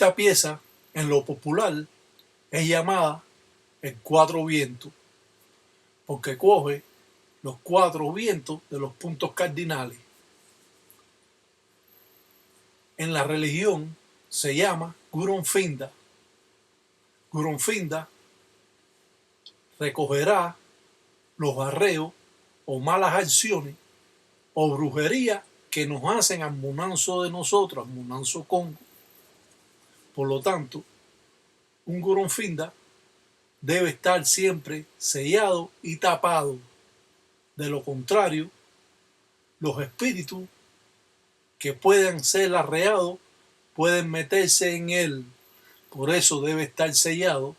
Esta pieza, en lo popular, es llamada el cuatro vientos, porque coge los cuatro vientos de los puntos cardinales. En la religión se llama Goronfinda. Goronfinda recogerá los arreos o malas acciones o brujería que nos hacen al munanzo de nosotros, al munanzo Congo. Por lo tanto, un Goronfinda debe estar siempre sellado y tapado. De lo contrario, los espíritus que puedan ser arreados pueden meterse en él. Por eso debe estar sellado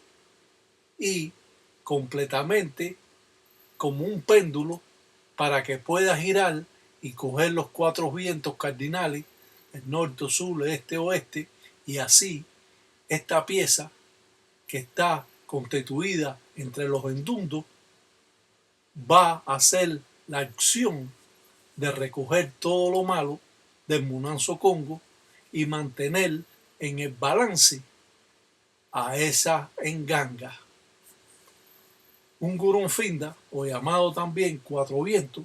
y completamente como un péndulo para que pueda girar y coger los cuatro vientos cardinales, el norte, sur, este, oeste, y así esta pieza que está constituida entre los endundos va a hacer la acción de recoger todo lo malo del munanzo Congo y mantener en el balance a esa enganga. Un Goronfinda, o llamado también cuatro vientos,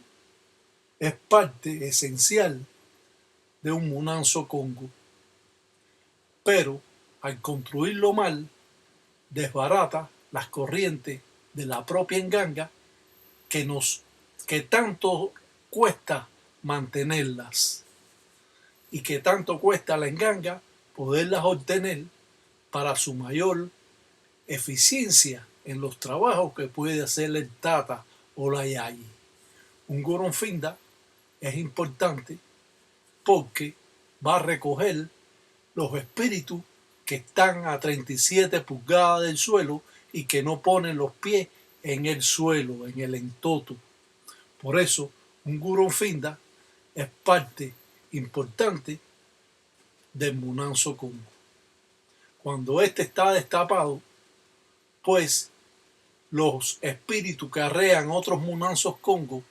es parte esencial de un munanzo Congo. Pero al construirlo mal, desbarata las corrientes de la propia enganga que tanto cuesta mantenerlas y que tanto cuesta a la enganga poderlas obtener para su mayor eficiencia en los trabajos que puede hacer el tata o la yayi. Un Goronfinda es importante porque va a recoger los espíritus que están a 37 pulgadas del suelo y que no ponen los pies en el suelo, en el entoto. Por eso, un Goronfinda es parte importante del munanzo Congo. Cuando este está destapado, pues los espíritus que arrean otros munanzos Congo,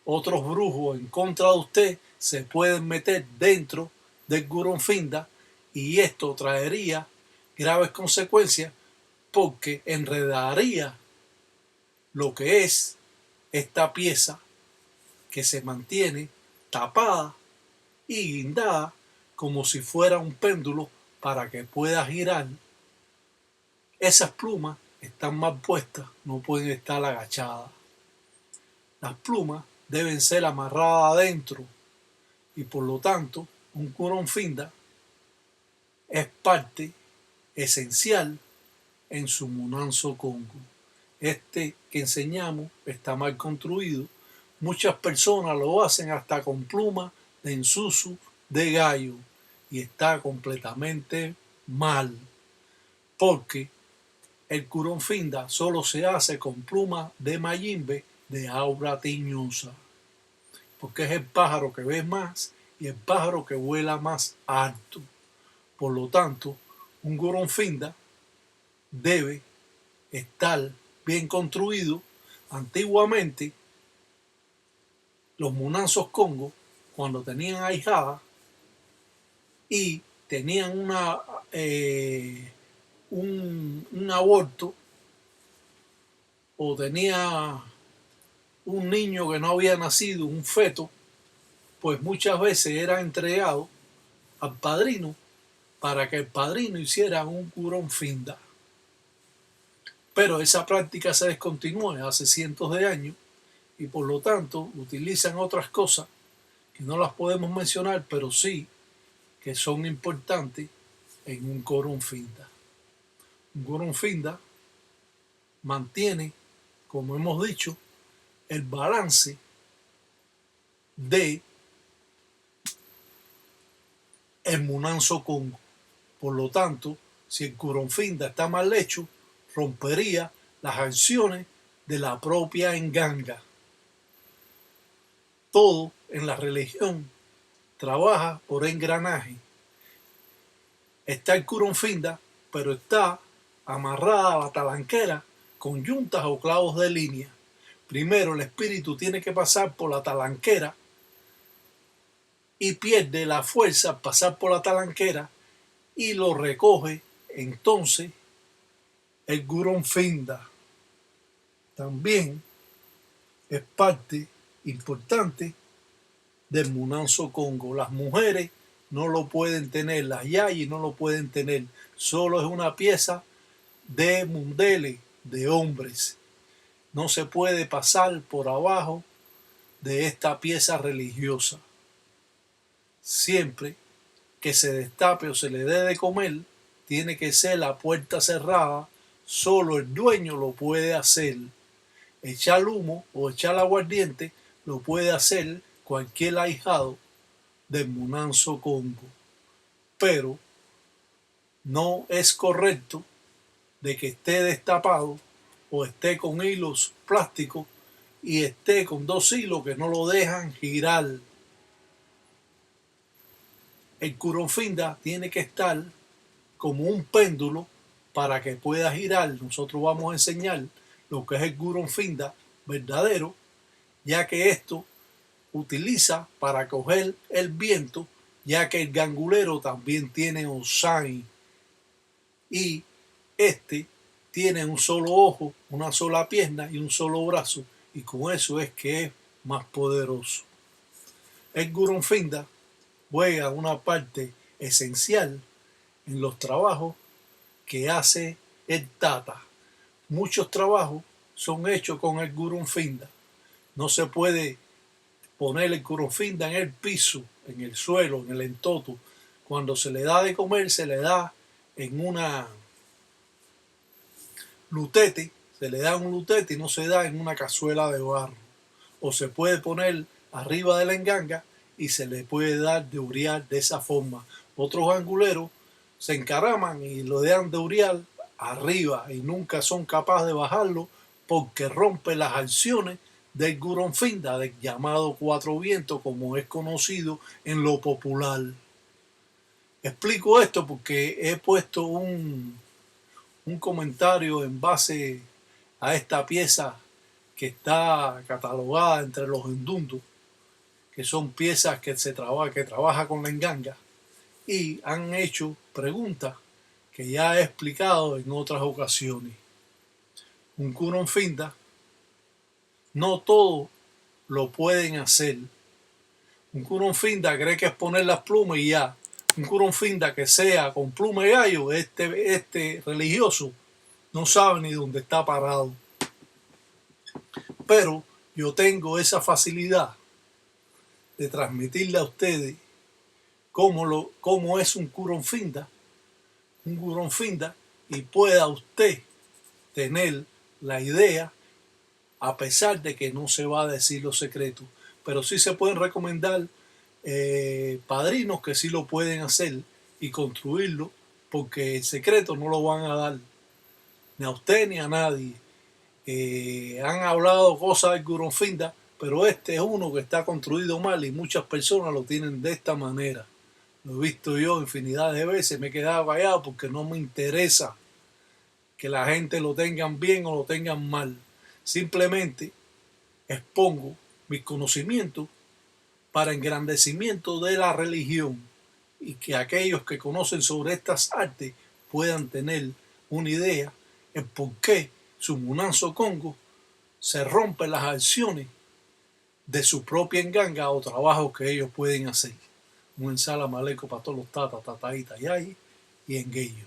otros brujos en contra de usted, se pueden meter dentro del Goronfinda y esto traería graves consecuencias porque enredaría lo que es esta pieza que se mantiene tapada y guindada como si fuera un péndulo para que pueda girar. Esas plumas están mal puestas, no pueden estar agachadas. Las plumas deben ser amarradas adentro y por lo tanto un Goronfinda es parte esencial en su munanzo Congo. Este que enseñamos está mal construido. Muchas personas lo hacen hasta con plumas de ensusu de gallo y está completamente mal porque el Goronfinda solo se hace con plumas de mayimbe de aura tiñosa porque es el pájaro que ve más y el pájaro que vuela más alto. Por lo tanto, un Goronfinda debe estar bien construido. Antiguamente los Munanzos Congo, cuando tenían ahijadas y tenían un aborto, o tenía un niño que no había nacido, un feto, pues muchas veces era entregado al padrino para que el padrino hiciera un curón finda. Pero esa práctica se descontinuó hace cientos de años y por lo tanto utilizan otras cosas que no las podemos mencionar, pero sí que son importantes en un curón finda. Un curón finda mantiene, como hemos dicho, el balance de el Munanzo Congo. Por lo tanto, si el curón finda está mal hecho, rompería las acciones de la propia enganga. Todo en la religión trabaja por engranaje. Está el curón finda, pero está amarrada a la talanquera con yuntas o clavos de línea. Primero el espíritu tiene que pasar por la talanquera y pierde la fuerza al pasar por la talanquera y lo recoge entonces el curón finda. También es parte importante del Munanzo Congo. Las mujeres no lo pueden tener, las yayis no lo pueden tener. Solo es una pieza de mundele, de hombres. No se puede pasar por abajo de esta pieza religiosa. Siempre que se destape o se le dé de comer, tiene que ser la puerta cerrada. Solo el dueño lo puede hacer. Echar humo o echar aguardiente lo puede hacer cualquier ahijado del Munanzo Congo. Pero no es correcto de que esté destapado o esté con hilos plásticos y esté con dos hilos que no lo dejan girar. El curón finda tiene que estar como un péndulo para que pueda girar. Nosotros vamos a enseñar lo que es el curón finda verdadero, ya que esto utiliza para coger el viento, ya que el gangulero también tiene osai y este tiene un solo ojo, una sola pierna y un solo brazo, y con eso es que es más poderoso. El curón finda juega una parte esencial en los trabajos que hace el tata. Muchos trabajos son hechos con el curón finda. No se puede poner el curón finda en el piso, en el suelo, en el entoto. Cuando se le da de comer, se le da en una lutete, se le da un lutete y no se da en una cazuela de barro. O se puede poner arriba de la enganga y se le puede dar de urial de esa forma. Otros anguleros se encaraman y lo dejan de urial arriba y nunca son capaces de bajarlo porque rompe las acciones del curón finda, del llamado cuatro vientos, como es conocido en lo popular. Explico esto porque he puesto un comentario en base a esta pieza que está catalogada entre los endundos, que son piezas que trabaja con la enganga, y han hecho preguntas que ya he explicado en otras ocasiones. Un curón finda, no todo lo pueden hacer. Un curón finda cree que es poner las plumas y ya. Un curón finda que sea con pluma de gallo, este religioso, no sabe ni dónde está parado. Pero yo tengo esa facilidad de transmitirle a ustedes cómo es un curón finda, y pueda usted tener la idea, a pesar de que no se va a decir los secretos. Pero sí se pueden recomendar padrinos que sí lo pueden hacer y construirlo, porque el secreto no lo van a dar ni a usted ni a nadie. Han hablado cosas del curón finda, pero este es uno que está construido mal y muchas personas lo tienen de esta manera. Lo he visto yo infinidad de veces, me he quedado callado porque no me interesa que la gente lo tengan bien o lo tengan mal. Simplemente expongo mis conocimientos para engrandecimiento de la religión y que aquellos que conocen sobre estas artes puedan tener una idea en por qué Sumunanzo Congo se rompe las acciones de su propia enganga o trabajo que ellos pueden hacer. Un ensala maleco para todos los tata, tataíta, yay y engueyo.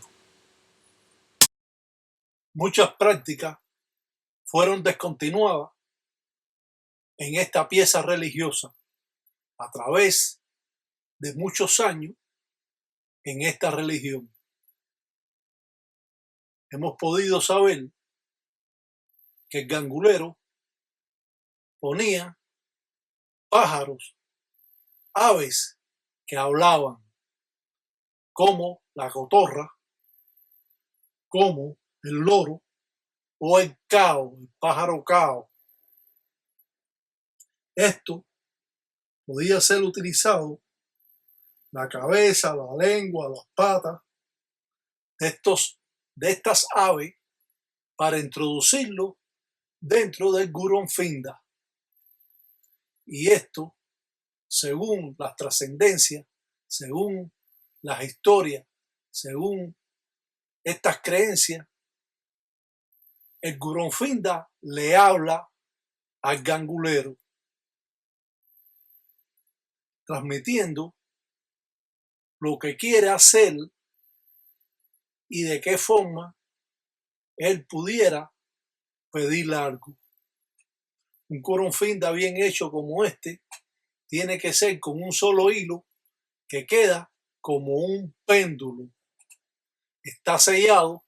Muchas prácticas fueron descontinuadas en esta pieza religiosa a través de muchos años en esta religión. Hemos podido saber que el gangulero ponía pájaros, aves que hablaban, como la cotorra, como el loro o el cao, el pájaro cao. Esto podía ser utilizado, la cabeza, la lengua, las patas de estas aves para introducirlo dentro del Goronfinda. Y esto, según las trascendencias, según las historias, según estas creencias, el Goronfinda le habla al gangulero, transmitiendo lo que quiere hacer y de qué forma él pudiera pedirle algo. Un Goronfinda bien hecho como este tiene que ser con un solo hilo que queda como un péndulo. Está sellado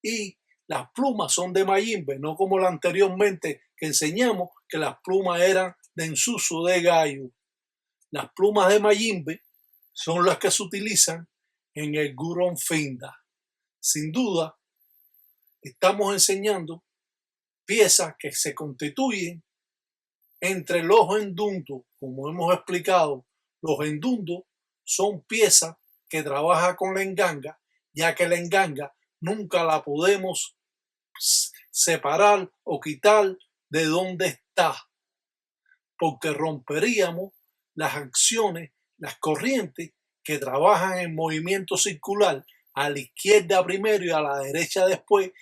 y las plumas son de mayimbe, no como la anteriormente que enseñamos que las plumas eran de ensuso de gallo. Las plumas de mayimbe son las que se utilizan en el Goronfinda. Sin duda, estamos enseñando piezas que se constituyen entre los endundos. Como hemos explicado, los endundos son piezas que trabajan con la enganga, ya que la enganga nunca la podemos separar o quitar de donde está, porque romperíamos las acciones, las corrientes que trabajan en movimiento circular, a la izquierda primero y a la derecha después.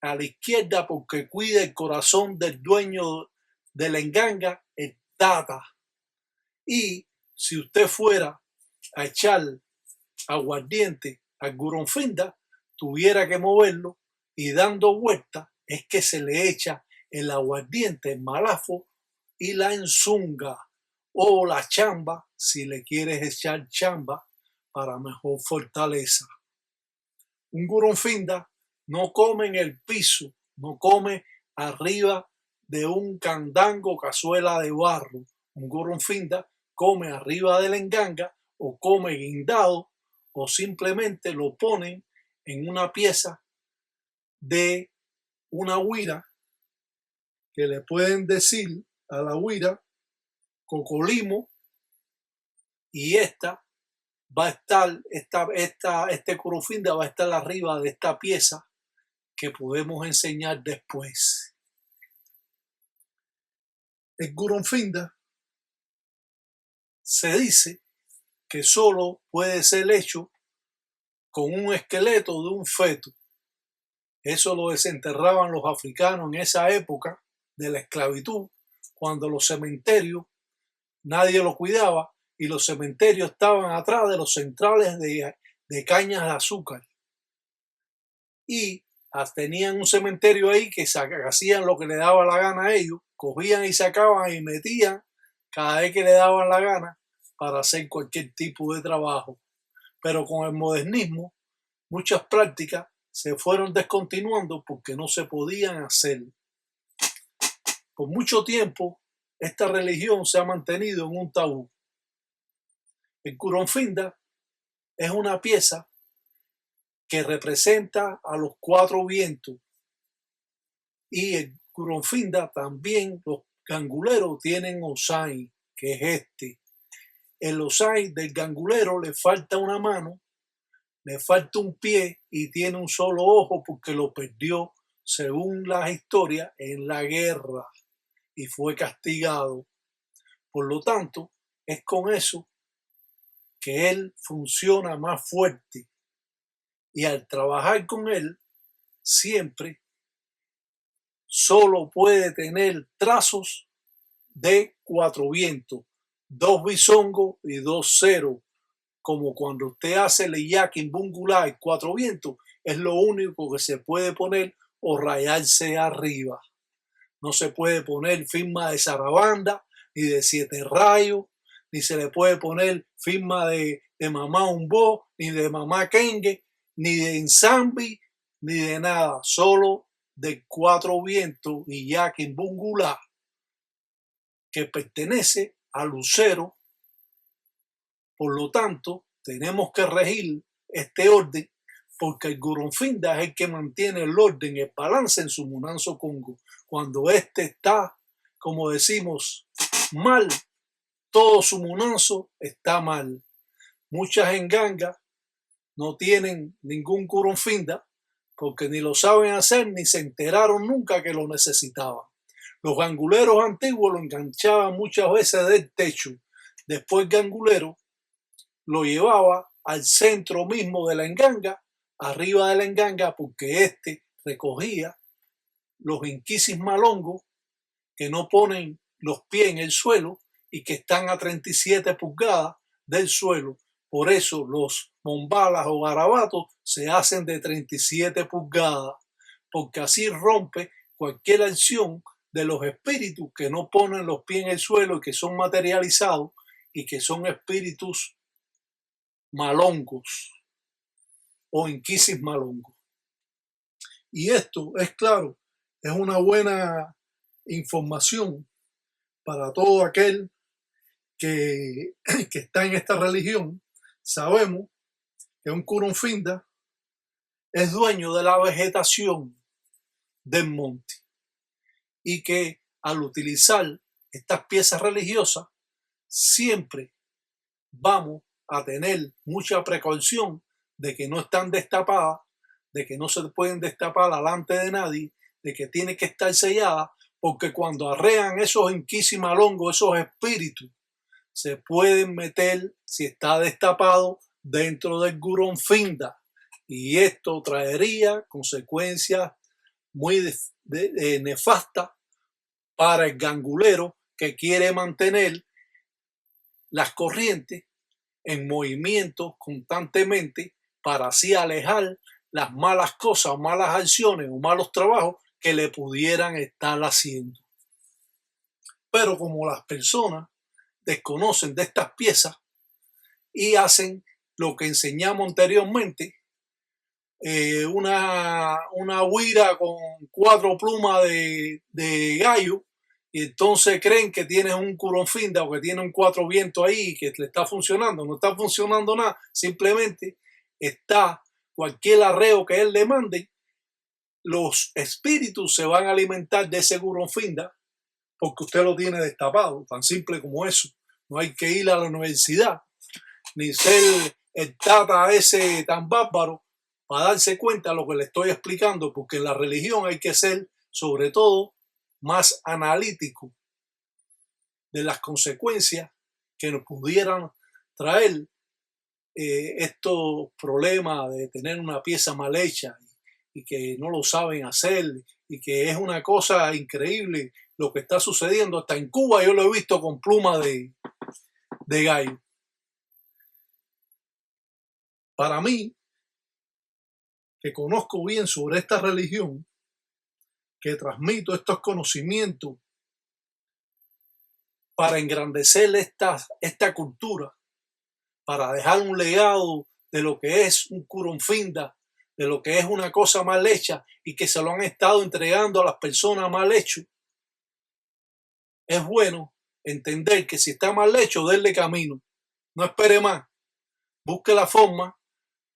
A la izquierda porque cuida el corazón del dueño de la enganga, el tata. Y si usted fuera a echar aguardiente al Goronfinda, tuviera que moverlo y dando vueltas es que se le echa el aguardiente, el malafo y la enzunga o la chamba si le quieres echar chamba para mejor fortaleza. Un Goronfinda no come en el piso, no come arriba de un candango o cazuela de barro. Un Goronfinda come arriba de la enganga o come guindado o simplemente lo ponen en una pieza de una huira que le pueden decir a la huira cocolimo y esta va a estar, este Goronfinda va a estar arriba de esta pieza que podemos enseñar después. El Goronfinda se dice que solo puede ser hecho con un esqueleto de un feto. Eso lo desenterraban los africanos en esa época de la esclavitud, cuando los cementerios nadie los cuidaba y los cementerios estaban atrás de los centrales de cañas de azúcar. Y tenían un cementerio ahí que hacían lo que le daba la gana a ellos, cogían y sacaban y metían cada vez que le daban la gana para hacer cualquier tipo de trabajo. Pero con el modernismo, muchas prácticas se fueron descontinuando porque no se podían hacer. Por mucho tiempo, esta religión se ha mantenido en un tabú. El Goronfinda es una pieza que representa a los cuatro vientos. Y el Goronfinda también, los ganguleros tienen osai, que es este. El osai del gangulero le falta una mano, le falta un pie y tiene un solo ojo porque lo perdió, según las historias, en la guerra. y fue castigado. Por lo tanto, es con eso que él funciona más fuerte. Y al trabajar con él, siempre solo puede tener trazos de 4 vientos, 2 bisongos y 2 ceros. Como cuando usted hace el yakin bungulá y 4 vientos, es lo único que se puede poner o rayarse arriba. No se puede poner firma de zarabanda, ni de 7 rayos, ni se le puede poner firma de mamá umbo, ni de mamá kengue, ni de ensambi, ni de nada. Solo de 4 vientos y yakin bungulá, que pertenece al lucero. Por lo tanto, tenemos que regir este orden, porque el Goronfinda es el que mantiene el orden, el balance en su Munanzo Congo. Cuando este está, como decimos, mal, todo su Munanzo está mal. Muchas engangas no tienen ningún Goronfinda porque ni lo saben hacer ni se enteraron nunca que lo necesitaban. Los ganguleros antiguos lo enganchaban muchas veces del techo. Después el gangulero lo llevaba al centro mismo de la enganga, arriba de la enganga, porque este recogía los inquisis malongos que no ponen los pies en el suelo y que están a 37 pulgadas del suelo. Por eso los mombalas o garabatos se hacen de 37 pulgadas, porque así rompe cualquier acción de los espíritus que no ponen los pies en el suelo y que son materializados y que son espíritus malongos o inquisis malongos. Y esto es claro, es una buena información para todo aquel que está en esta religión. Sabemos que un Curunfinda es dueño de la vegetación del monte y que al utilizar estas piezas religiosas siempre vamos a tener mucha precaución de que no están destapadas, de que no se pueden destapar delante de nadie, de que tiene que estar sellada, porque cuando arrean esos inquisimalongos, esos espíritus, se pueden meter, si está destapado, dentro del Goronfinda. Y esto traería consecuencias muy nefastas para el gangulero que quiere mantener las corrientes en movimiento constantemente para así alejar las malas cosas, malas acciones o malos trabajos que le pudieran estar haciendo. Pero como las personas desconocen de estas piezas y hacen lo que enseñamos anteriormente, una huira con 4 plumas de gallo, y entonces creen que tienes un Curunfinda o que tiene un 4 vientos ahí y que le está funcionando. No está funcionando nada, simplemente está cualquier arreo que él le mande, los espíritus se van a alimentar de ese Curunfinda porque usted lo tiene destapado, tan simple como eso. No hay que ir a la universidad ni ser el tata ese tan bárbaro para darse cuenta de lo que le estoy explicando, porque en la religión hay que ser, sobre todo, más analítico de las consecuencias que nos pudieran traer estos problemas de tener una pieza mal hecha y que no lo saben hacer y que es una cosa increíble lo que está sucediendo. Hasta en Cuba yo lo he visto con pluma de gallo. Para mí, que conozco bien sobre esta religión, que transmito estos conocimientos para engrandecer esta cultura, para dejar un legado de lo que es un Curunfinda, de lo que es una cosa mal hecha y que se lo han estado entregando a las personas mal hecho. Es bueno entender que si está mal hecho, denle camino. No espere más. Busque la forma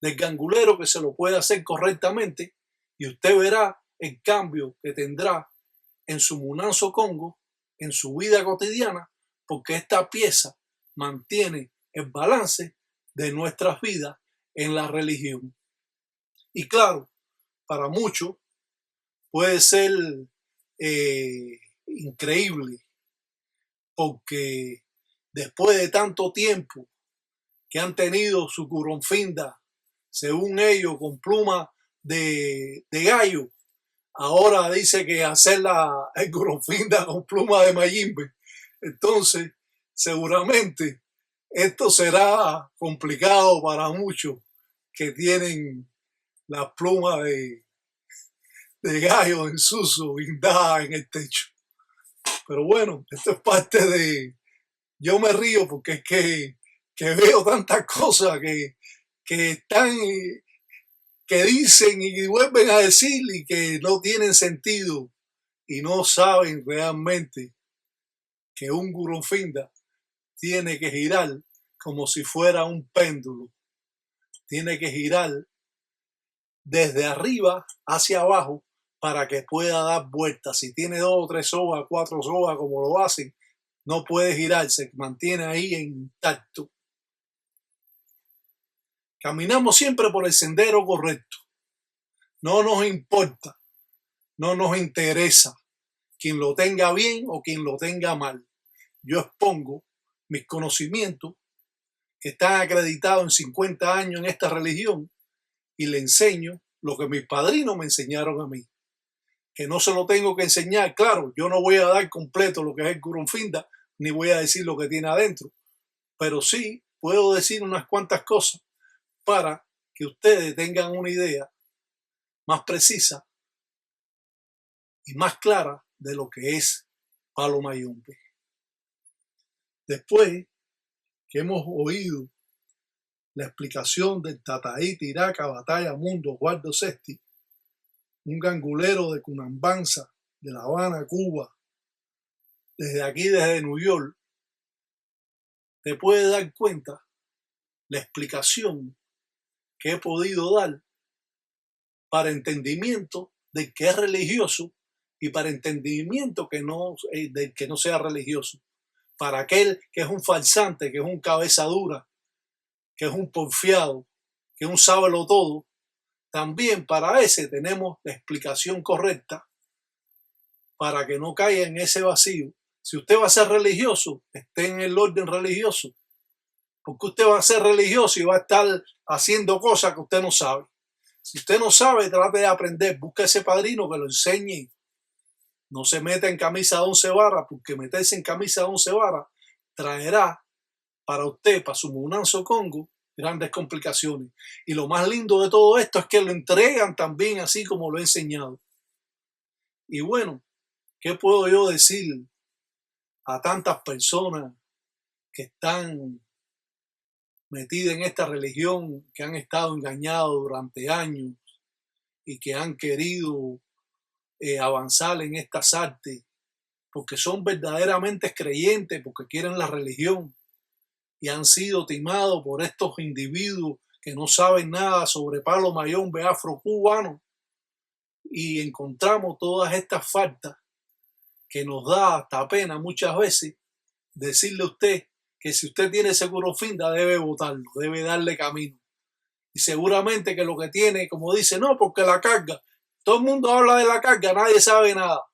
del gangulero que se lo puede hacer correctamente y usted verá el cambio que tendrá en su Munanzo Congo, en su vida cotidiana, porque esta pieza mantiene el balance de nuestras vidas en la religión. Y claro, para muchos puede ser increíble, porque después de tanto tiempo que han tenido su curronfinda, según ellos, con pluma de gallo, ahora dice que hacer el curronfinda con pluma de mayimbe. Entonces, seguramente esto será complicado para muchos que tienen las plumas de gallo en suso, guindadas en el techo. Pero bueno, esto es parte de... Yo me río porque es que veo tantas cosas que están, que dicen y vuelven a decir y que no tienen sentido y no saben realmente que un gurunfinda tiene que girar como si fuera un péndulo. Tiene que girar desde arriba hacia abajo para que pueda dar vueltas. Si tiene 2 o 3 sogas, 4 sogas, como lo hacen, no puede girar, se mantiene ahí intacto. Caminamos siempre por el sendero correcto. No nos importa, no nos interesa quien lo tenga bien o quien lo tenga mal. Yo expongo mis conocimientos que están acreditados en 50 años en esta religión y le enseño lo que mis padrinos me enseñaron a mí. Que no se lo tengo que enseñar, claro, yo no voy a dar completo lo que es el curunfinda, ni voy a decir lo que tiene adentro, pero sí puedo decir unas cuantas cosas para que ustedes tengan una idea más precisa y más clara de lo que es Palo Mayombe. Después que hemos oído la explicación del Tataí Tiraca Batalla Mundo Guardo Sesti, un gangulero de Cunambanza, de La Habana, Cuba, desde aquí, desde New York, te puede dar cuenta la explicación que he podido dar para entendimiento del que es religioso y para entendimiento del que no sea religioso. Para aquel que es un farsante, que es un cabeza dura, que es un porfiado, que es un sábelo todo, también para ese tenemos la explicación correcta para que no caiga en ese vacío. Si usted va a ser religioso, esté en el orden religioso, porque usted va a ser religioso y va a estar haciendo cosas que usted no sabe. Si usted no sabe, trate de aprender, busque ese padrino que lo enseñe. No se meta en camisa de 11 varas, porque meterse en camisa de 11 varas traerá para usted, para su Munanzo Congo, grandes complicaciones. Y lo más lindo de todo esto es que lo entregan también así como lo he enseñado. Y bueno, ¿qué puedo yo decir a tantas personas que están metidas en esta religión, que han estado engañados durante años y que han querido avanzar en estas artes porque son verdaderamente creyentes, porque quieren la religión y han sido timados por estos individuos que no saben nada sobre Palo Mayombe afrocubano, y encontramos todas estas faltas que nos da hasta pena muchas veces decirle a usted que si usted tiene seguro finda debe votarlo, debe darle camino. Y seguramente que lo que tiene, como dice, no, porque la carga, todo el mundo habla de la carga, nadie sabe nada.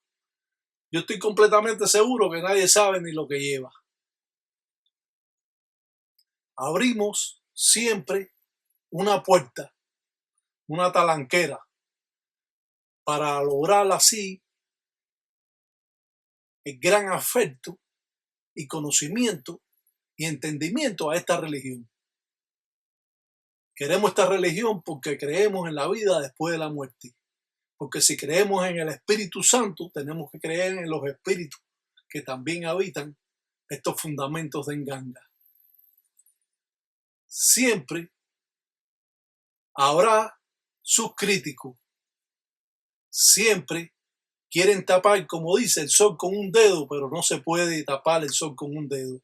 Yo estoy completamente seguro que nadie sabe ni lo que lleva. Abrimos siempre una puerta, una talanquera, para lograr así el gran afecto y conocimiento y entendimiento a esta religión. Queremos esta religión porque creemos en la vida después de la muerte. Porque si creemos en el Espíritu Santo, tenemos que creer en los espíritus que también habitan estos fundamentos de Nganga. Siempre habrá sus críticos. Siempre quieren tapar, como dice, el sol con un dedo, pero no se puede tapar el sol con un dedo.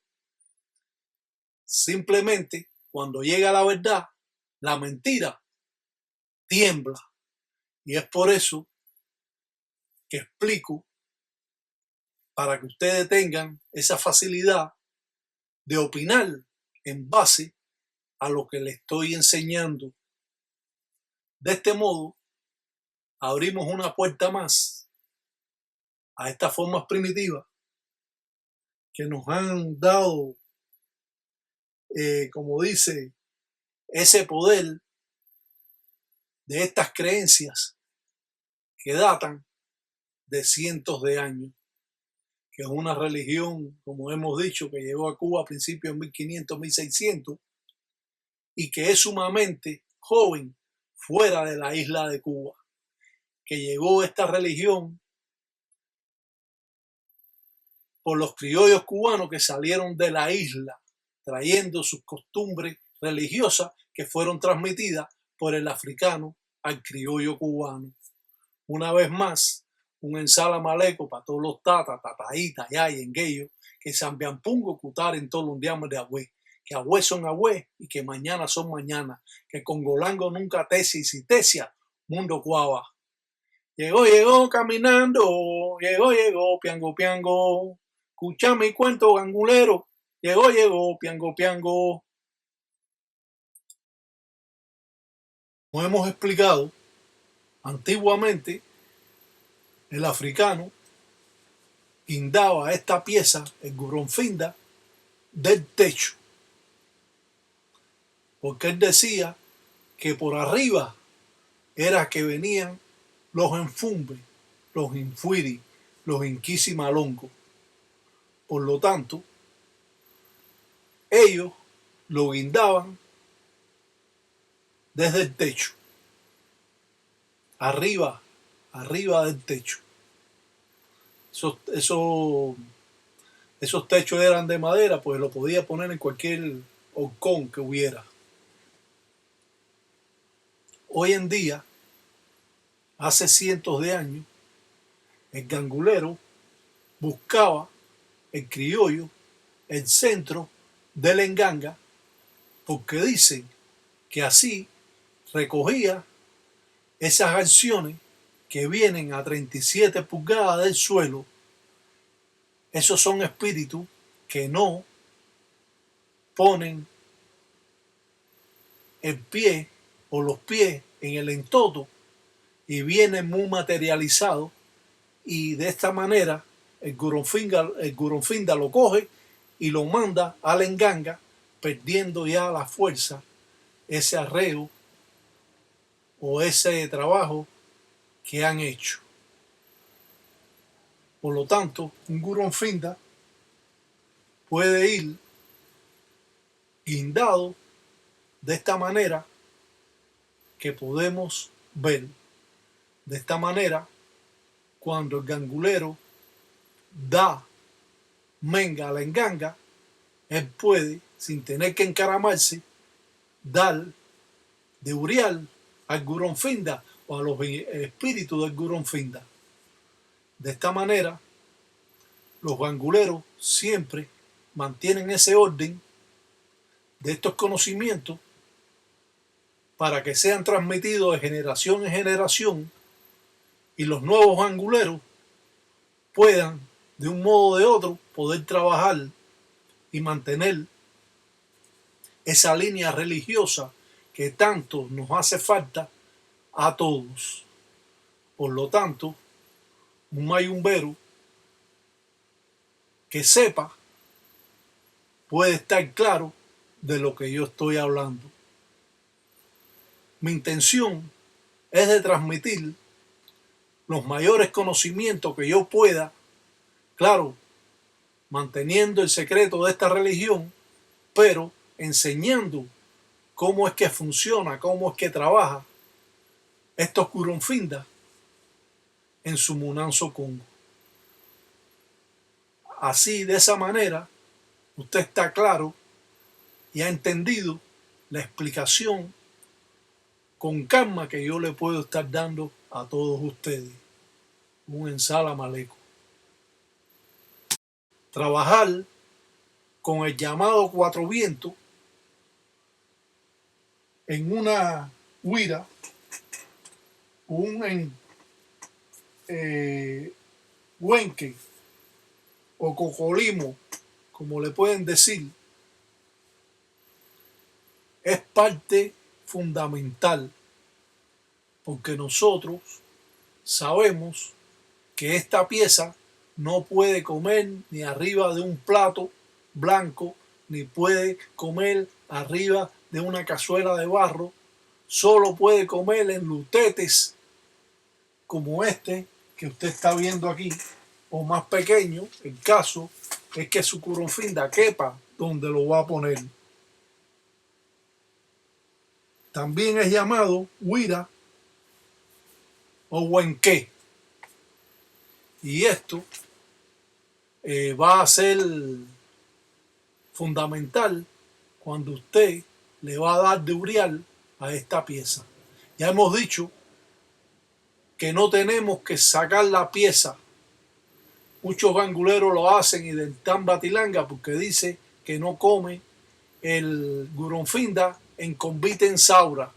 Simplemente, cuando llega la verdad, la mentira tiembla. Y es por eso que explico, para que ustedes tengan esa facilidad de opinar en base a lo que les estoy enseñando. De este modo, abrimos una puerta más a estas formas primitivas que nos han dado, como dice, ese poder de estas creencias que datan de cientos de años, que es una religión, como hemos dicho, que llegó a Cuba a principios de 1500, 1600, y que es sumamente joven fuera de la isla de Cuba, que llegó esta religión por los criollos cubanos que salieron de la isla trayendo sus costumbres religiosas que fueron transmitidas por el africano al criollo cubano. Una vez más, un ensalamaleco para todos los tatas, tataitas, yay, enguellos, que sambiampungo cutar en todo un diamo de agüe, que agüe son agüe y que mañana son mañana, que congolango nunca tesis y tesia, mundo cuava. Llegó caminando, llegó, piango, piango, escucha mi cuento gangulero, llegó, piango, piango. Como hemos explicado, antiguamente el africano guindaba esta pieza, el guronfinda, del techo, porque él decía que por arriba era que venían los enfumbes, los infuiri, los inquisimalongos. Por lo tanto, ellos lo guindaban desde el techo, arriba del techo. Esos techos eran de madera, pues lo podía poner en cualquier horcón que hubiera. Hoy en día, hace cientos de años, el gangulero buscaba el criollo, el centro de la enganga, porque dicen que así recogía esas acciones que vienen a 37 pulgadas del suelo. Esos son espíritus que no ponen el pie o los pies en el entoto y vienen muy materializados, y de esta manera el guronfinda lo coge y lo manda a la enganga, perdiendo ya la fuerza, ese arreo o ese trabajo que han hecho. Por lo tanto, un guronfinda puede ir guindado de esta manera que podemos ver. De esta manera, cuando el gangulero da menga a la enganga, él puede, sin tener que encaramarse, dar de urial al guronfinda o a los espíritus del guronfinda. De esta manera, los ganguleros siempre mantienen ese orden de estos conocimientos para que sean transmitidos de generación en generación y los nuevos ganguleros puedan, de un modo o de otro, poder trabajar y mantener esa línea religiosa que tanto nos hace falta a todos. Por lo tanto, un mayumbero que sepa puede estar claro de lo que yo estoy hablando. Mi intención es de transmitir los mayores conocimientos que yo pueda, claro, manteniendo el secreto de esta religión, pero enseñando cómo es que funciona, cómo es que trabaja estos guronfindas en su Munanzo Congo. Así, de esa manera, usted está claro y ha entendido la explicación con calma que yo le puedo estar dando a todos ustedes. Un ensalamaleco. Trabajar con el llamado cuatro vientos en una huira, un huenque o cocolimo, como le pueden decir, es parte fundamental, porque nosotros sabemos que esta pieza no puede comer ni arriba de un plato blanco, ni puede comer arriba de una cazuela de barro, solo puede comer en lutetes como este que usted está viendo aquí, o más pequeño. El caso es que su curunfinda quepa donde lo va a poner. También es llamado huira o huenqué. Y esto va a ser fundamental cuando usted le va a dar de urial a esta pieza. Ya hemos dicho que no tenemos que sacar la pieza. Muchos ganguleros lo hacen y del tan batilanga porque dice que no come el guronfinda en convite en saura.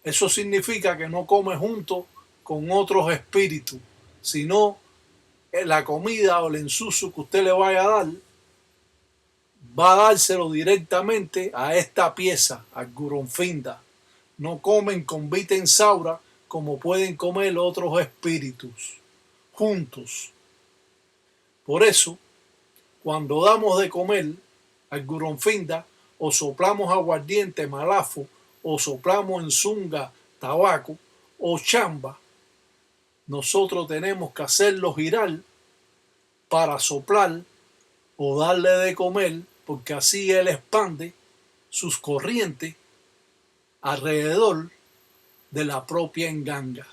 Eso significa que no come junto con otros espíritus, sino la comida o el ensuso que usted le vaya a dar, va a dárselo directamente a esta pieza, al guronfinda. No comen convite en saura como pueden comer otros espíritus juntos. Por eso, cuando damos de comer al guronfinda, o soplamos aguardiente, malafo, o soplamos en zunga, tabaco o chamba, nosotros tenemos que hacerlo girar para soplar o darle de comer, porque así él expande sus corrientes alrededor de la propia enganga.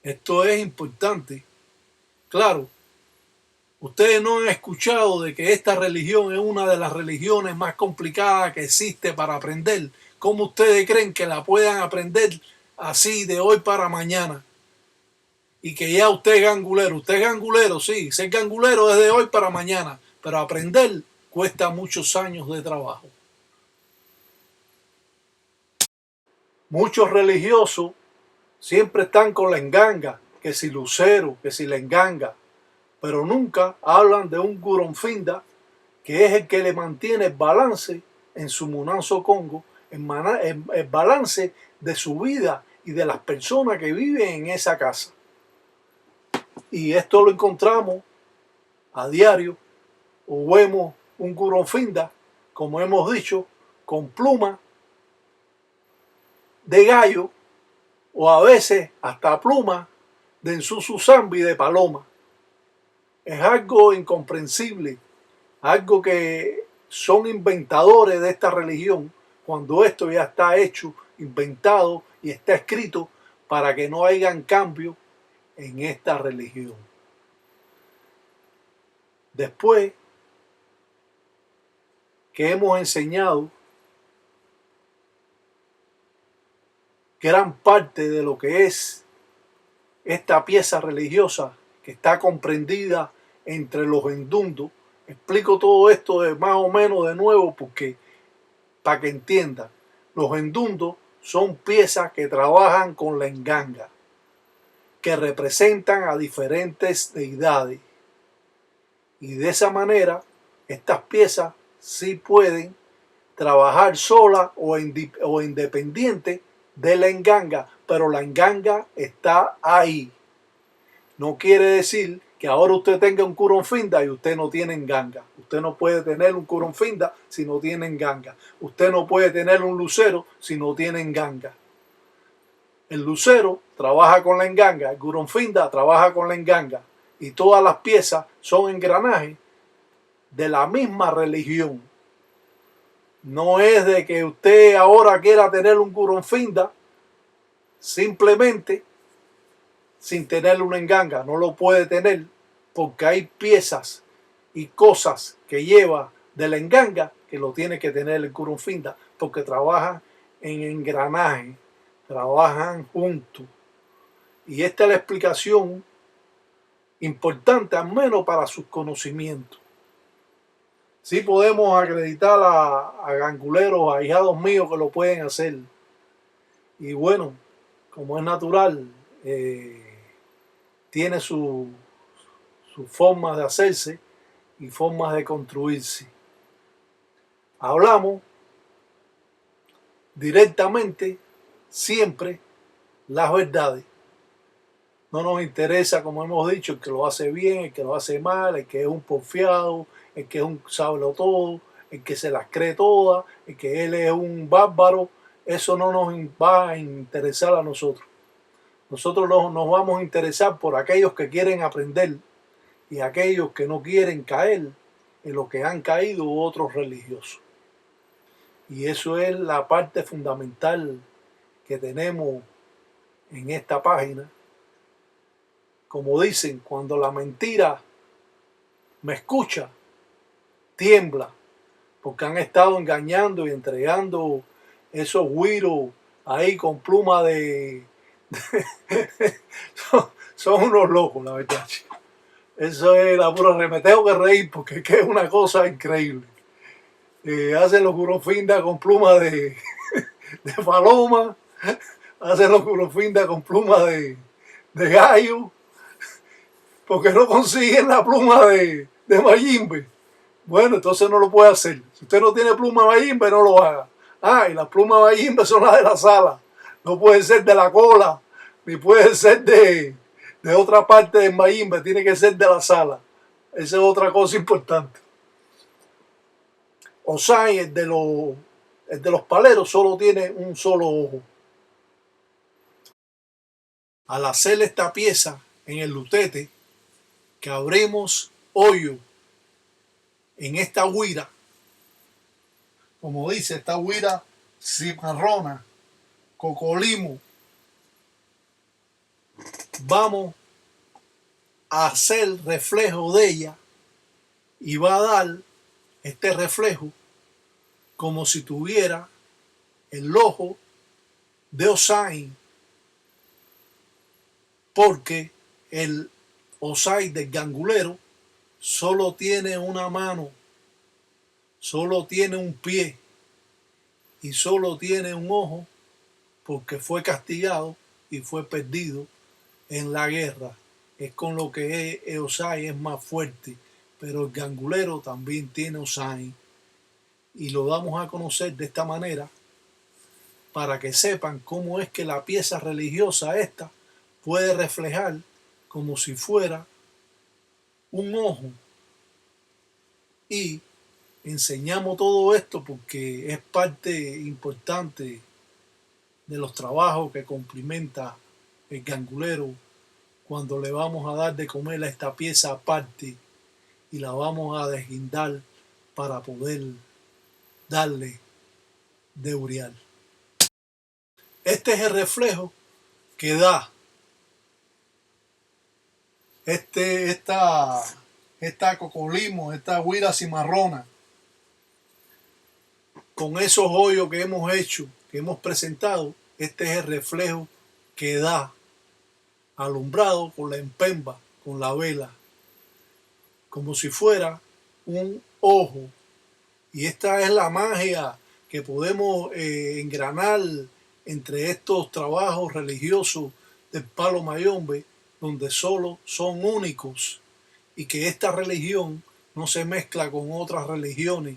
Esto es importante. Claro, ustedes no han escuchado de que esta religión es una de las religiones más complicadas que existe para aprender. ¿Cómo ustedes creen que la puedan aprender así de hoy para mañana? Y que ya usted es gangulero, sí, ser gangulero es de hoy para mañana, pero aprender cuesta muchos años de trabajo. Muchos religiosos siempre están con la enganga, que si lucero, que si la enganga, pero nunca hablan de un guronfinda, que es el que le mantiene el balance en su Munanzo Congo, el balance de su vida y de las personas que viven en esa casa. Y esto lo encontramos a diario, o vemos un guronfinda, como hemos dicho, con pluma de gallo, o a veces hasta pluma de ensususambi de paloma. Es algo incomprensible, algo que son inventadores de esta religión, cuando esto ya está hecho, inventado y está escrito para que no hayan cambio en esta religión. Después que hemos enseñado gran parte de lo que es esta pieza religiosa que está comprendida entre los endundos, explico todo esto de más o menos de nuevo porque para que entiendan, los endundos son piezas que trabajan con la enganga, que representan a diferentes deidades, y de esa manera estas piezas sí pueden trabajar sola o independiente de la enganga, pero la enganga está ahí. No quiere decir que ahora usted tenga un curonfinda y usted no tiene enganga. Usted no puede tener un curonfinda si no tiene enganga. Usted no puede tener un lucero si no tiene enganga. El lucero trabaja con la enganga, el curonfinda trabaja con la enganga, y todas las piezas son engranajes de la misma religión. No es de que usted ahora quiera tener un curonfinda simplemente sin tener una enganga. No lo puede tener porque hay piezas y cosas que lleva de la enganga que lo tiene que tener el curunfinda, porque trabajan en engranaje, trabajan juntos. Y esta es la explicación importante, al menos para sus conocimientos. Sí podemos acreditar a ganguleros, a ahijados míos que lo pueden hacer. Y bueno, como es natural, tiene sus formas de hacerse y formas de construirse. Hablamos directamente siempre las verdades. No nos interesa, como hemos dicho, el que lo hace bien, el que lo hace mal, el que es un porfiado, el que es un sábelo todo, el que se las cree todas, el que él es un bárbaro. Eso no nos va a interesar a nosotros. Nosotros nos vamos a interesar por aquellos que quieren aprender y aquellos que no quieren caer en lo que han caído otros religiosos. Y eso es la parte fundamental que tenemos en esta página. Como dicen, cuando la mentira me escucha, tiembla, porque han estado engañando y entregando esos güiros ahí con pluma son unos locos, la verdad. Eso es la pura me tengo que reír porque es que es una cosa increíble. Hacen los curofindas con pluma de paloma, hacen los curofindas con pluma de gallo, porque no consiguen la pluma de mayimbe. Bueno, entonces no lo puede hacer. Si usted no tiene pluma de mayimbe, no lo haga. Ah, y las plumas de mayimbe son las de la sala. No puede ser de la cola, ni puede ser de otra parte del mayimbe, tiene que ser de la sala. Esa es otra cosa importante. Osai, el de los paleros, solo tiene un solo ojo. Al hacer esta pieza en el lutete, que abrimos hoyo en esta huira, como dice, esta huira cimarrona, cocolimo, vamos a hacer reflejo de ella y va a dar este reflejo como si tuviera el ojo de Osai, porque el Osai del gangulero solo tiene una mano, solo tiene un pie y solo tiene un ojo porque fue castigado y fue perdido en la guerra. Es con lo que Osai es más fuerte, pero el gangulero también tiene Osai y lo damos a conocer de esta manera para que sepan cómo es que la pieza religiosa esta puede reflejar como si fuera un ojo. Y enseñamos todo esto porque es parte importante de los trabajos que cumplimenta el gangulero cuando le vamos a dar de comer a esta pieza aparte y la vamos a desguindar para poder darle de urial. Este es el reflejo que da esta cocolimo, esta huira cimarrona, con esos hoyos que hemos hecho, que hemos presentado. Este es el reflejo que da alumbrado con la empemba, con la vela, como si fuera un ojo. Y esta es la magia que podemos engranar entre estos trabajos religiosos del palo mayombe, donde solo son únicos y que esta religión no se mezcla con otras religiones.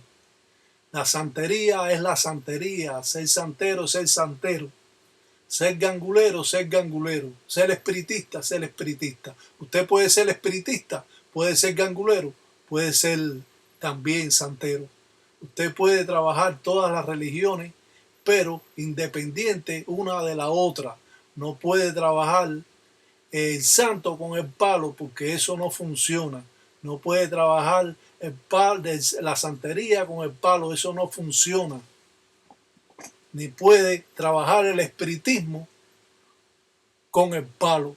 La santería es la santería, ser santero es ser santero, ser gangulero, ser gangulero, ser espiritista, ser espiritista. Usted puede ser espiritista, puede ser gangulero, puede ser también santero. Usted puede trabajar todas las religiones, pero independiente una de la otra. No puede trabajar el santo con el palo porque eso no funciona. No puede trabajar la santería con el palo, eso no funciona. Ni puede trabajar el espiritismo con el palo.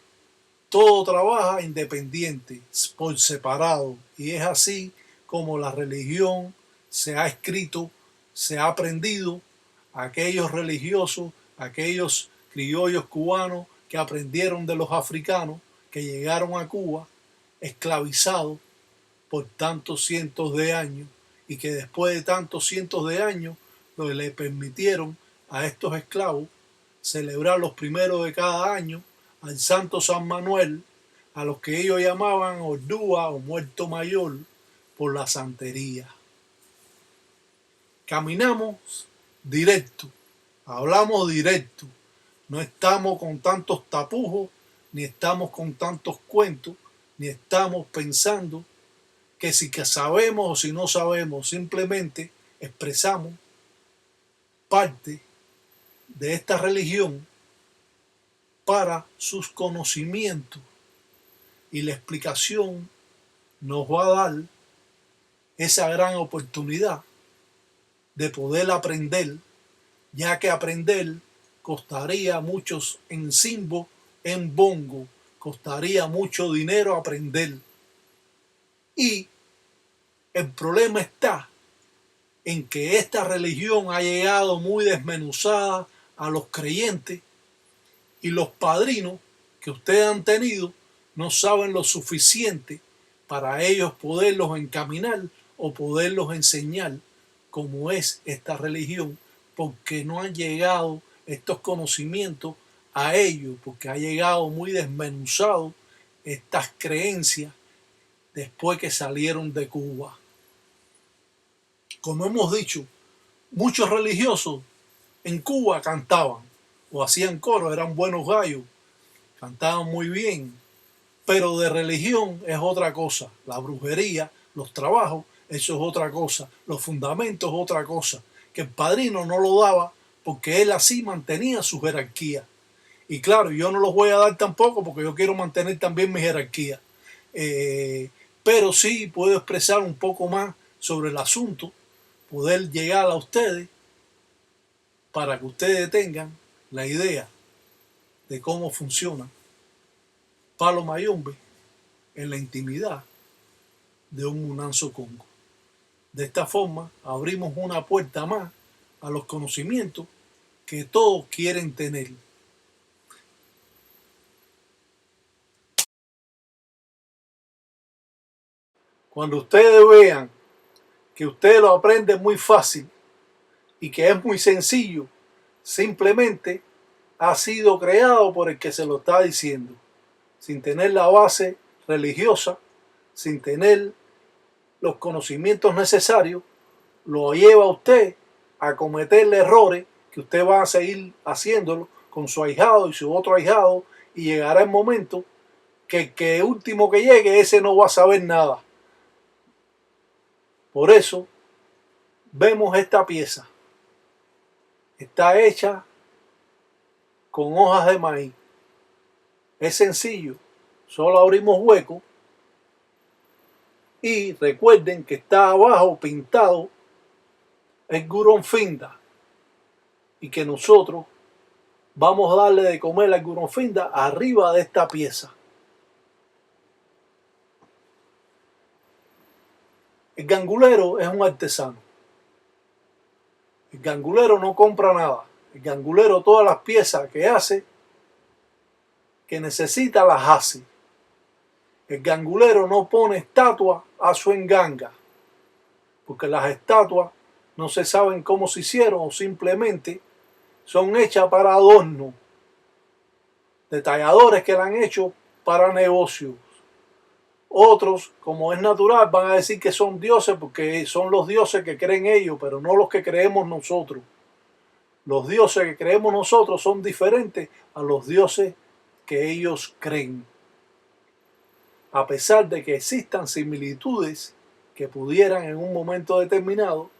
Todo trabaja independiente, por separado. Y es así como la religión se ha escrito, se ha aprendido. Aquellos religiosos, aquellos criollos cubanos que aprendieron de los africanos, que llegaron a Cuba esclavizados por tantos cientos de años y que después de tantos cientos de años le permitieron a estos esclavos celebrar los primeros de cada año al Santo San Manuel, a los que ellos llamaban Ordúa o Muerto Mayor por la santería. Caminamos directo, hablamos directo, no estamos con tantos tapujos ni estamos con tantos cuentos, ni estamos pensando que si que sabemos o si no sabemos, simplemente expresamos parte de esta religión para sus conocimientos, y la explicación nos va a dar esa gran oportunidad de poder aprender, ya que aprender costaría muchos en Simbo, en Bongo, costaría mucho dinero aprender. Y el problema está en que esta religión ha llegado muy desmenuzada a los creyentes, y los padrinos que ustedes han tenido no saben lo suficiente para ellos poderlos encaminar o poderlos enseñar cómo es esta religión, porque no han llegado estos conocimientos a ellos, porque ha llegado muy desmenuzado estas creencias después que salieron de Cuba. Como hemos dicho, muchos religiosos en Cuba cantaban o hacían coro, eran buenos gallos, cantaban muy bien, pero de religión es otra cosa. La brujería, los trabajos, eso es otra cosa. Los fundamentos es otra cosa. Que el padrino no lo daba porque él así mantenía su jerarquía. Y claro, yo no los voy a dar tampoco porque yo quiero mantener también mi jerarquía. Pero sí puedo expresar un poco más sobre el asunto, poder llegar a ustedes para que ustedes tengan la idea de cómo funciona Palo Mayombe en la intimidad de un Munanzo Congo. De esta forma abrimos una puerta más a los conocimientos que todos quieren tener. Cuando ustedes vean que ustedes lo aprenden muy fácil y que es muy sencillo, simplemente ha sido creado por el que se lo está diciendo, sin tener la base religiosa, sin tener los conocimientos necesarios, lo lleva a usted a cometer errores que usted va a seguir haciéndolo con su ahijado y su otro ahijado, y llegará el momento que el último que llegue, ese no va a saber nada. Por eso vemos esta pieza. Está hecha con hojas de maíz. Es sencillo. Solo abrimos hueco. Y recuerden que está abajo pintado el guronfinda. Y que nosotros vamos a darle de comer al guronfinda arriba de esta pieza. El gangulero es un artesano. El gangulero no compra nada. El gangulero todas las piezas que hace, que necesita, las hace. El gangulero no pone estatua a su enganga, porque las estatuas no se saben cómo se hicieron o simplemente son hechas para adorno. Detalladores que la han hecho para negocios. Otros, como es natural, van a decir que son dioses porque son los dioses que creen ellos, pero no los que creemos nosotros. Los dioses que creemos nosotros son diferentes a los dioses que ellos creen. A pesar de que existan similitudes que pudieran en un momento determinado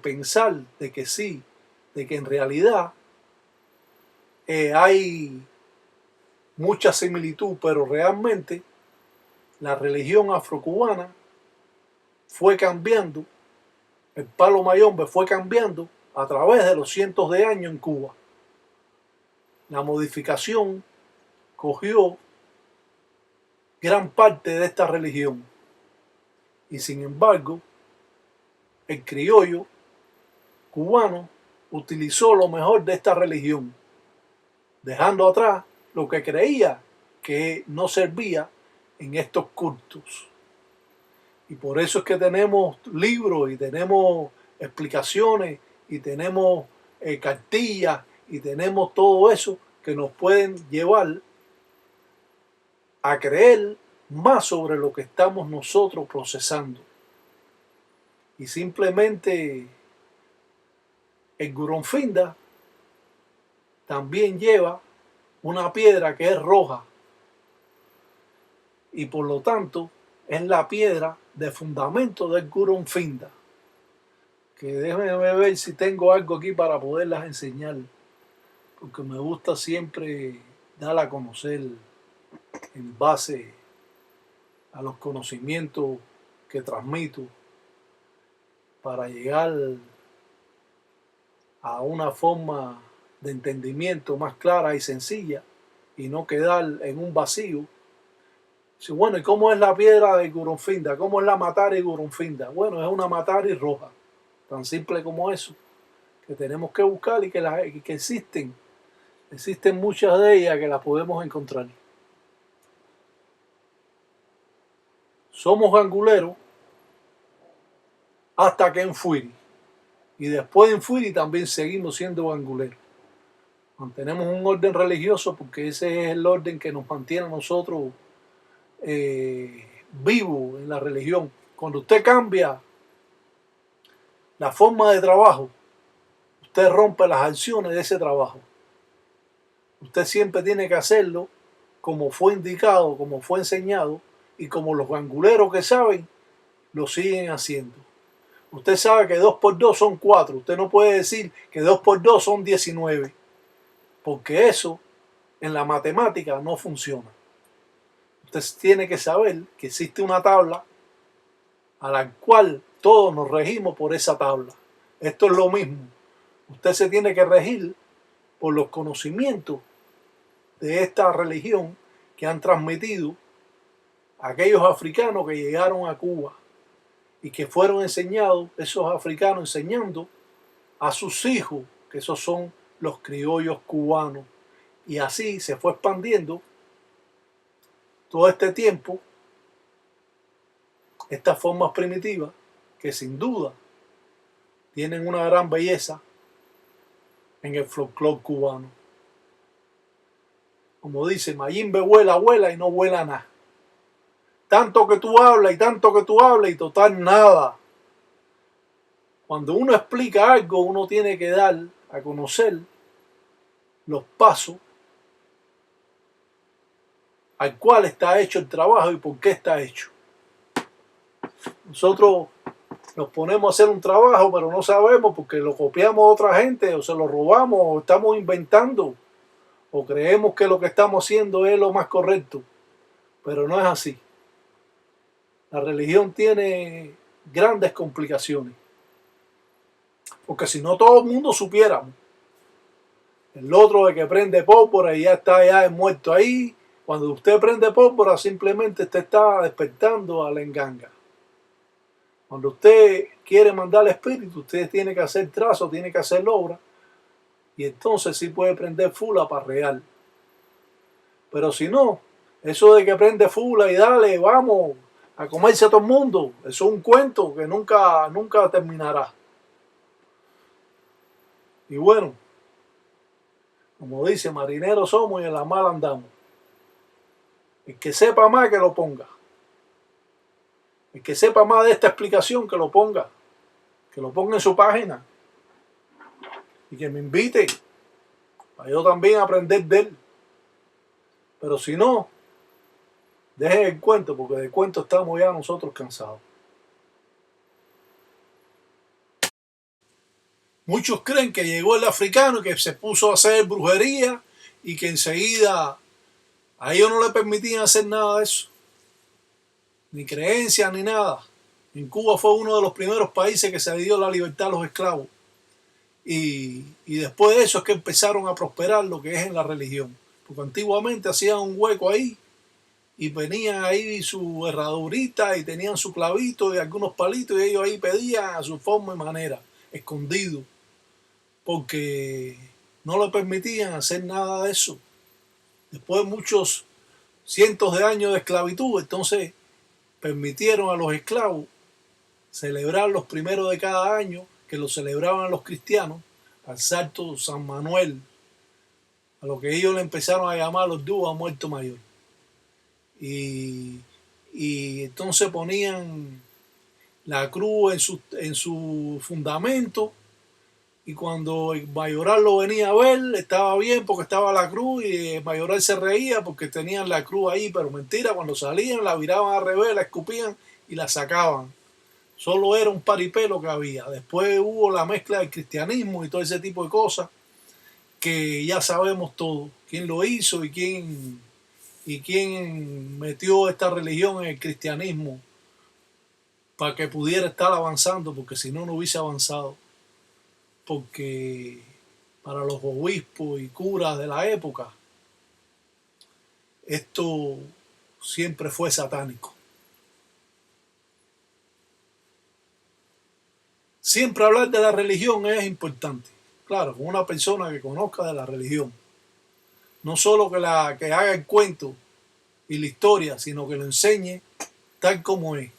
pensar de que sí, de que en realidad hay mucha similitud, pero realmente la religión afrocubana fue cambiando, el palo mayombe fue cambiando a través de los cientos de años en Cuba. La modificación cogió gran parte de esta religión y sin embargo el criollo cubano utilizó lo mejor de esta religión, dejando atrás lo que creía que no servía en estos cultos. Y por eso es que tenemos libros y tenemos explicaciones y tenemos cartillas y tenemos todo eso que nos pueden llevar a creer más sobre lo que estamos nosotros procesando. Y simplemente el guronfinda también lleva una piedra que es roja y por lo tanto es la piedra de fundamento del Gurun Finda. Que déjenme ver si tengo algo aquí para poderlas enseñar, porque me gusta siempre dar a conocer en base a los conocimientos que transmito para llegar a una forma de entendimiento más clara y sencilla y no quedar en un vacío. Sí, bueno, ¿y cómo es la piedra de Gurun Finda? ¿Cómo es la Matari Gurun Finda? Bueno, es una Matari roja, tan simple como eso, que tenemos que buscar y que existen. Existen muchas de ellas que las podemos encontrar. Somos ganguleros hasta que en Fuiri. Y después en Fuiri también seguimos siendo ganguleros. Mantenemos un orden religioso porque ese es el orden que nos mantiene a nosotros vivos en la religión. Cuando usted cambia la forma de trabajo, usted rompe las acciones de ese trabajo. Usted siempre tiene que hacerlo como fue indicado, como fue enseñado y como los ganguleros que saben lo siguen haciendo. Usted sabe que 2 por 2 son 4. Usted no puede decir que 2 por 2 son 19, porque eso en la matemática no funciona. Usted tiene que saber que existe una tabla a la cual todos nos regimos por esa tabla. Esto es lo mismo. Usted se tiene que regir por los conocimientos de esta religión que han transmitido aquellos africanos que llegaron a Cuba y que fueron enseñados, esos africanos enseñando a sus hijos, que esos son los criollos cubanos. Y así se fue expandiendo todo este tiempo estas formas primitivas que sin duda tienen una gran belleza en el folclore cubano. Como dice, Mayimbe vuela, vuela y no vuela nada. Tanto que tú hablas y tanto que tú hablas y total nada. Cuando uno explica algo, uno tiene que dar a conocer los pasos al cual está hecho el trabajo y por qué está hecho. Nosotros nos ponemos a hacer un trabajo, pero no sabemos porque lo copiamos a otra gente o se lo robamos o estamos inventando o creemos que lo que estamos haciendo es lo más correcto, pero no es así. La religión tiene grandes complicaciones, porque si no todo el mundo supiera, el otro de que prende pólvora y ya está ya muerto ahí, cuando usted prende pólvora simplemente usted está despertando a la enganga. Cuando usted quiere mandar al espíritu, usted tiene que hacer trazo, tiene que hacer obra, y entonces sí puede prender fula para real. Pero si no, eso de que prende fula y dale, vamos a comerse a todo el mundo, eso es un cuento que nunca terminará. Y bueno, como dice, marineros somos y en la mar andamos. El que sepa más que lo ponga. El que sepa más de esta explicación que lo ponga en su página y que me invite para yo también aprender de él. Pero si no, dejen el cuento, porque del cuento estamos ya nosotros cansados. Muchos creen que llegó el africano y que se puso a hacer brujería y que enseguida a ellos no le permitían hacer nada de eso, ni creencias ni nada. En Cuba fue uno de los primeros países que se dio la libertad a los esclavos. Y después de eso es que empezaron a prosperar lo que es en la religión. Porque antiguamente hacían un hueco ahí y venían ahí su herradurita y tenían su clavito y algunos palitos y ellos ahí pedían a su forma y manera, escondido, porque no le permitían hacer nada de eso. Después de muchos cientos de años de esclavitud, entonces permitieron a los esclavos celebrar los primeros de cada año, que lo celebraban los cristianos, al Santo San Manuel, a lo que ellos le empezaron a llamar los Dúos a Muerto Mayor. Y entonces ponían la cruz en su fundamento y cuando el mayoral lo venía a ver, estaba bien porque estaba la cruz, y el mayoral se reía porque tenían la cruz ahí, pero mentira, cuando salían la viraban al revés, la escupían y la sacaban. Solo era un paripelo que había. Después hubo la mezcla del cristianismo y todo ese tipo de cosas que ya sabemos todo, quién lo hizo y quién metió esta religión en el cristianismo para que pudiera estar avanzando, porque si no, no hubiese avanzado. Porque para los obispos y curas de la época, esto siempre fue satánico. Siempre hablar de la religión es importante. Claro, con una persona que conozca de la religión. No solo que haga el cuento y la historia, sino que lo enseñe tal como es.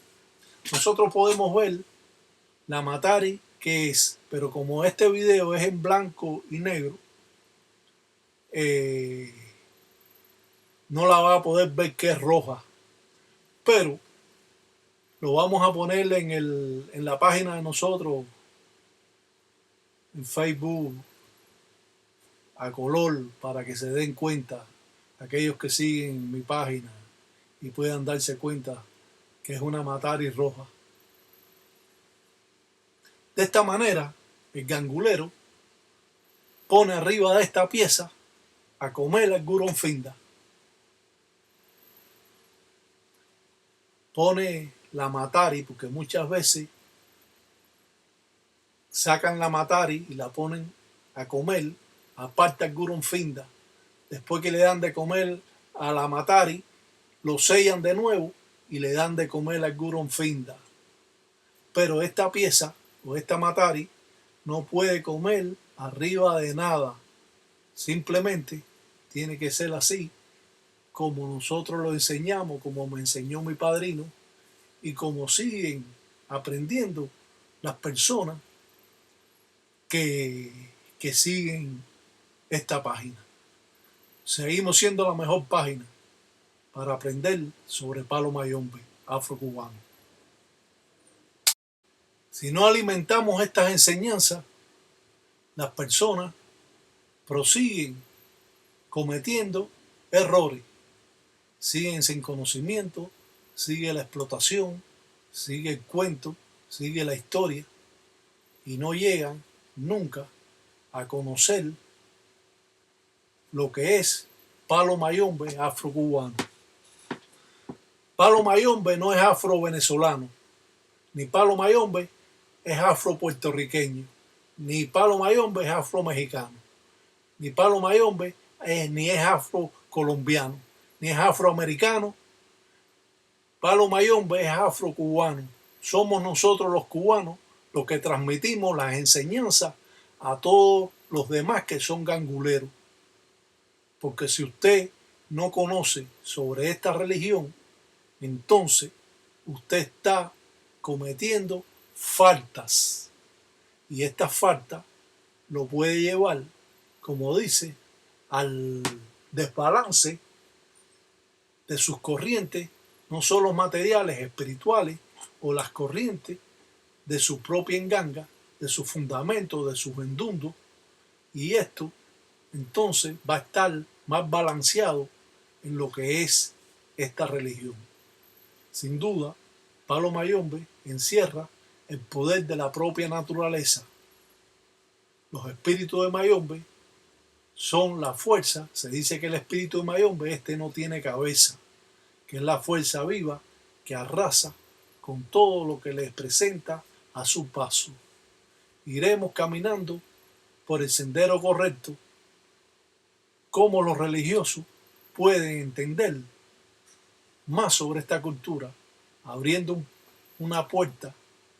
Nosotros podemos ver la Matari que es, pero como este video es en blanco y negro, no la va a poder ver que es roja. Pero lo vamos a poner en la página de nosotros, en Facebook, a color, para que se den cuenta aquellos que siguen mi página y puedan darse cuenta que es una Matari roja. De esta manera, el gangulero pone arriba de esta pieza a comer el Goronfinda. Pone la Matari, porque muchas veces sacan la Matari y la ponen a comer, aparte al Goronfinda. Después que le dan de comer a la Matari, lo sellan de nuevo y le dan de comer al Goronfinda. Pero esta pieza o esta Matari no puede comer arriba de nada. Simplemente tiene que ser así, como nosotros lo enseñamos, como me enseñó mi padrino, y como siguen aprendiendo las personas que siguen esta página. Seguimos siendo la mejor página para aprender sobre palo mayombe afrocubano. Si no alimentamos estas enseñanzas, las personas prosiguen cometiendo errores, siguen sin conocimiento, sigue la explotación, sigue el cuento, sigue la historia y no llegan nunca a conocer lo que es palo mayombe afrocubano. Palo mayombe no es afro-venezolano, ni palo mayombe es afro-puertorriqueño, ni palo mayombe es afro-mexicano, ni palo mayombe ni es afro-colombiano, ni es afroamericano. Palo mayombe es afro-cubano. Somos nosotros los cubanos los que transmitimos las enseñanzas a todos los demás que son ganguleros. Porque si usted no conoce sobre esta religión, entonces usted está cometiendo faltas. Y estas faltas lo puede llevar, como dice, al desbalance de sus corrientes, no solo materiales, espirituales, o las corrientes de su propia enganga, de su fundamento, de sus vendundos, y esto entonces va a estar más balanceado en lo que es esta religión. Sin duda, palo mayombe encierra el poder de la propia naturaleza. Los espíritus de mayombe son la fuerza. Se dice que el espíritu de mayombe no tiene cabeza, que es la fuerza viva que arrasa con todo lo que les presenta a su paso. Iremos caminando por el sendero correcto. Cómo los religiosos pueden entender más sobre esta cultura, abriendo una puerta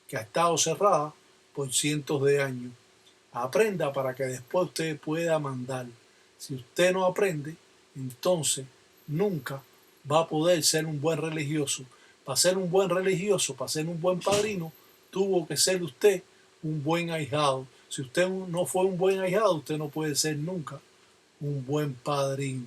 que ha estado cerrada por cientos de años. Aprenda para que después usted pueda mandar. Si usted no aprende, entonces nunca va a poder ser un buen religioso. Para ser un buen religioso, para ser un buen padrino, tuvo que ser usted un buen ahijado. Si usted no fue un buen ahijado, usted no puede ser nunca un buen padrino.